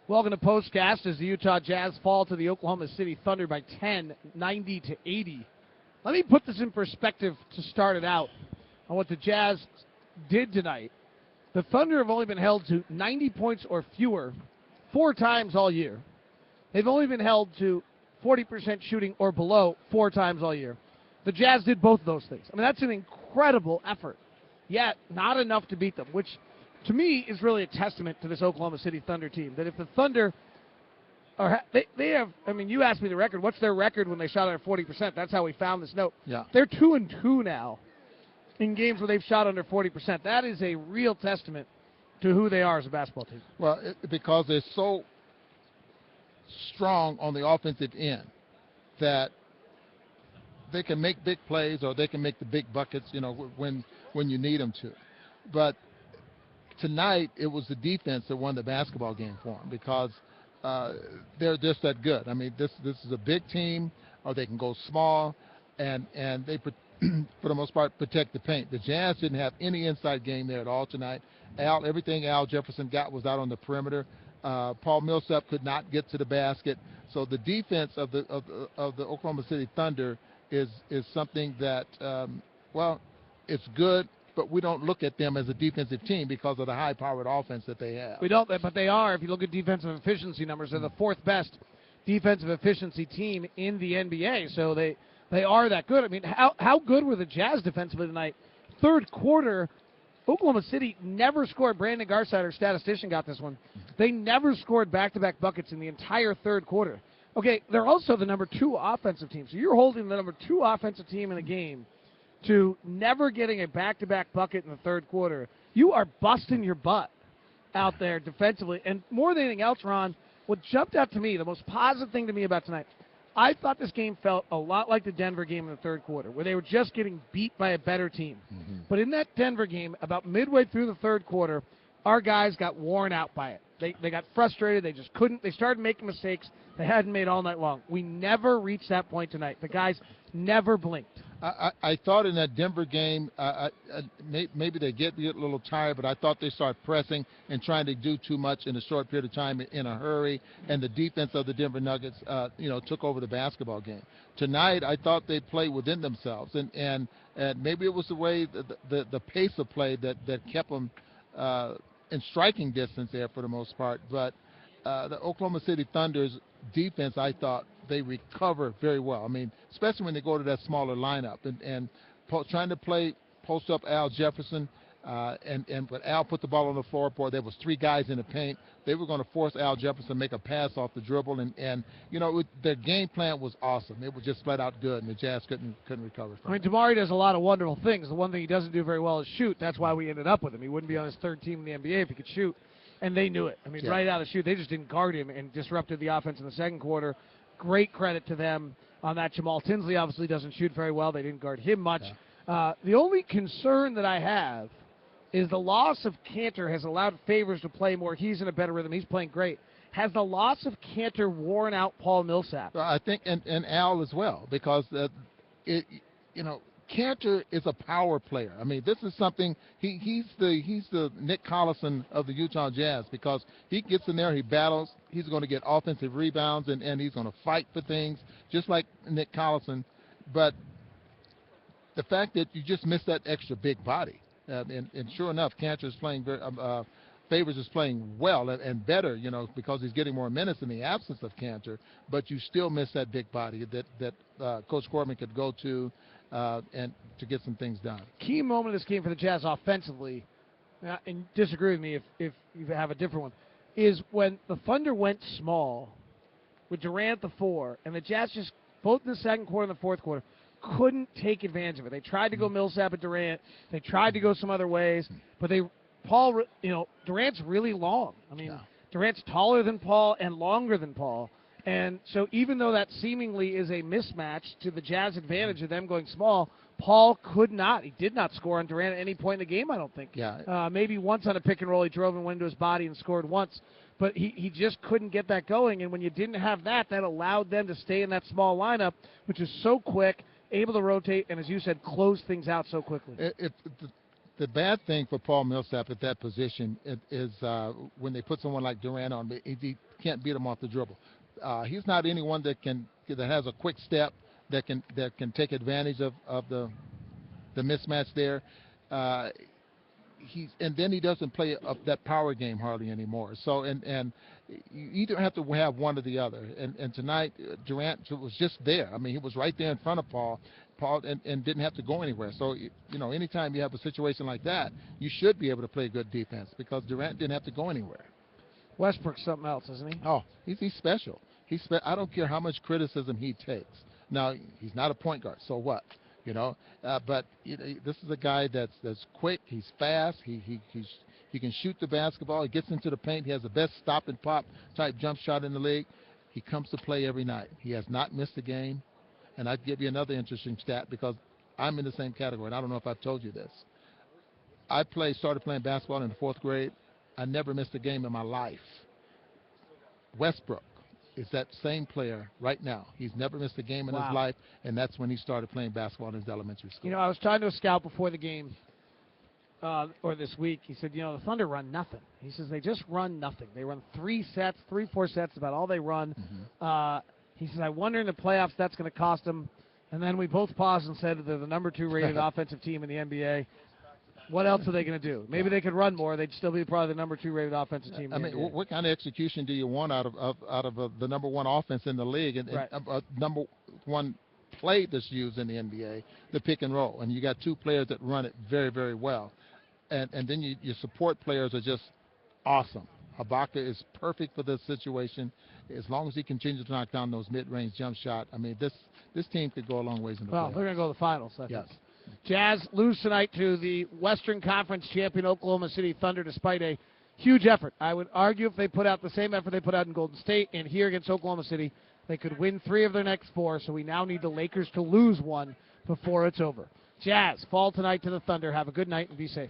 Welcome to POSTCAST as the Utah Jazz fall to the Oklahoma City Thunder by 10, 90-80. Let me put this in perspective to start it out on what the Jazz did tonight. The Thunder have only been held to 90 points or fewer 4 times all year. They've only been held to 40% shooting or below 4 times all year. The Jazz did both of those things. I mean, that's an incredible effort, yet not enough to beat them, which to me is really a testament to this Oklahoma City Thunder team, that if the Thunder are, they have, I mean, you asked me the record. What's their record when they shot under 40%? That's how we found this note. Yeah. They're 2-2 now in games where they've shot under 40%. That is a real testament to who they are as a basketball team. Well, because they're so strong on the offensive end that they can make big plays or they can make the big buckets, you know, when you need them to. But tonight, it was the defense that won the basketball game for them because they're just that good. I mean, this is a big team, or they can go small, and they, for the most part, protect the paint. The Jazz didn't have any inside game there at all tonight. Everything Al Jefferson got was out on the perimeter. Paul Millsap could not get to the basket. So the defense of the Oklahoma City Thunder is something that, well, it's good, but we don't look at them as a defensive team because of the high-powered offense that they have. We don't, but they are. If you look at defensive efficiency numbers, they're the 4th best defensive efficiency team in the NBA. So they are that good. I mean, how good were the Jazz defensively tonight? Third quarter, Oklahoma City never scored. Brandon Garside, our statistician, got this one. They never scored back-to-back buckets in the entire third quarter. Okay, they're also the number 2 offensive team. So you're holding the number 2 offensive team in the game to never getting a back-to-back bucket in the third quarter. You are busting your butt out there defensively. And more than anything else, Ron, what jumped out to me, the most positive thing to me about tonight, I thought this game felt a lot like the Denver game in the third quarter, where they were just getting beat by a better team. Mm-hmm. But in that Denver game, about midway through the third quarter, our guys got worn out by it. They got frustrated. They just couldn't. They started making mistakes they hadn't made all night long. We never reached that point tonight. The guys never blinked. I thought in that Denver game, maybe they get a little tired, but I thought they started pressing and trying to do too much in a short period of time in a hurry, and the defense of the Denver Nuggets, took over the basketball game. Tonight, I thought they played within themselves, and maybe it was the way the pace of play that kept them in striking distance there for the most part. But the Oklahoma City Thunder's defense, I thought, they recover very well. I mean, especially when they go to that smaller lineup and trying to play post up Al Jefferson, but Al put the ball on the floor. Boy, there was 3 guys in the paint. They were going to force Al Jefferson to make a pass off the dribble, and their game plan was awesome. It was just flat out good, and the Jazz couldn't recover from it. I mean, Damari does a lot of wonderful things. The one thing he doesn't do very well is shoot. That's why we ended up with him. He wouldn't be on his 3rd team in the NBA if he could shoot, and they knew it. I mean, right out of the shoot, they just didn't guard him and disrupted the offense in the second quarter. Great credit to them on that. Jamal Tinsley obviously doesn't shoot very well. They didn't guard him much. Yeah. The only concern that I have is the loss of Cantor has allowed Favors to play more. He's in a better rhythm. He's playing great. Has the loss of Cantor worn out Paul Millsap? I think, and Al as well, because Cantor is a power player. I mean, this is something he's the Nick Collison of the Utah Jazz, because he gets in there, he battles, he's going to get offensive rebounds, and he's going to fight for things just like Nick Collison. But the fact that you just miss that extra big body, and sure enough, Cantor is playing very. Favors is playing well and better, because he's getting more minutes in the absence of Cantor. But you still miss that big body that Coach Corbin could go to. And to get some things done. Key moment of this game for the Jazz offensively, and disagree with me if you have a different one, is when the Thunder went small with Durant the 4, and the Jazz just, both in the second quarter and the fourth quarter, couldn't take advantage of it. They tried to go Millsap and Durant. They tried to go some other ways, but Durant's really long. I mean, Durant's taller than Paul and longer than Paul. And so even though that seemingly is a mismatch to the Jazz advantage of them going small, Paul could not. He did not score on Durant at any point in the game, I don't think. Yeah. Maybe once on a pick and roll, he drove and went into his body and scored once. But he just couldn't get that going. And when you didn't have that allowed them to stay in that small lineup, which is so quick, able to rotate, and as you said, close things out so quickly. The bad thing for Paul Millsap at that position is when they put someone like Durant on, he can't beat him off the dribble. He's not anyone that has a quick step that can take advantage of the mismatch there. And then he doesn't play that power game hardly anymore. So and you either have to have one or the other. And tonight Durant was just there. I mean, he was right there in front of Paul and didn't have to go anywhere. So anytime you have a situation like that, you should be able to play good defense because Durant didn't have to go anywhere. Westbrook's something else, isn't he? Oh, he's special. I don't care how much criticism he takes. Now he's not a point guard, so what? But this is a guy that's quick. He's fast. He can shoot the basketball. He gets into the paint. He has the best stop and pop type jump shot in the league. He comes to play every night. He has not missed a game. And I'd give you another interesting stat because I'm in the same category. And I don't know if I've told you this. I started playing basketball in the 4th grade. I never missed a game in my life. Westbrook is that same player right now. He's never missed a game in his life, and that's when he started playing basketball in his elementary school. I was talking to a scout before the game, or this week. He said, the Thunder run nothing. He says they just run nothing. They run 4 sets, about all they run. Mm-hmm. He says, I wonder in the playoffs that's going to cost them. And then we both paused and said they're the number 2 rated offensive team in the NBA. What else are they going to do? Maybe they could run more. They'd still be probably the number 2 rated offensive team. I mean, what kind of execution do you want out of the number 1 offense in the league and number 1 play that's used in the NBA, the pick and roll? And you got 2 players that run it very, very well, and then your support players are just awesome. Ibaka is perfect for this situation. As long as he continues to knock down those mid-range jump shots, I mean, this team could go a long ways in the playoffs. Well, they're going to go to the finals, I think. Yes. Jazz lose tonight to the Western Conference champion Oklahoma City Thunder despite a huge effort. I would argue if they put out the same effort they put out in Golden State and here against Oklahoma City, they could win 3 of their next 4, so we now need the Lakers to lose 1 before it's over. Jazz fall tonight to the Thunder. Have a good night and be safe.